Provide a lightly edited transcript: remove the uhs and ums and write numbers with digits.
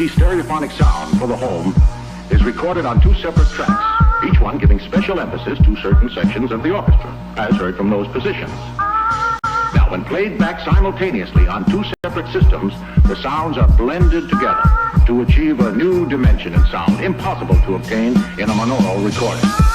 emergency stereophonic sound for the home is recorded on two separate tracks, each one giving special emphasis to certain sections of the orchestra, as heard from those positions. Now, when played back simultaneously on two separate systems, the sounds are blended together to achieve a new dimension in sound impossible to obtain in a monaural recording.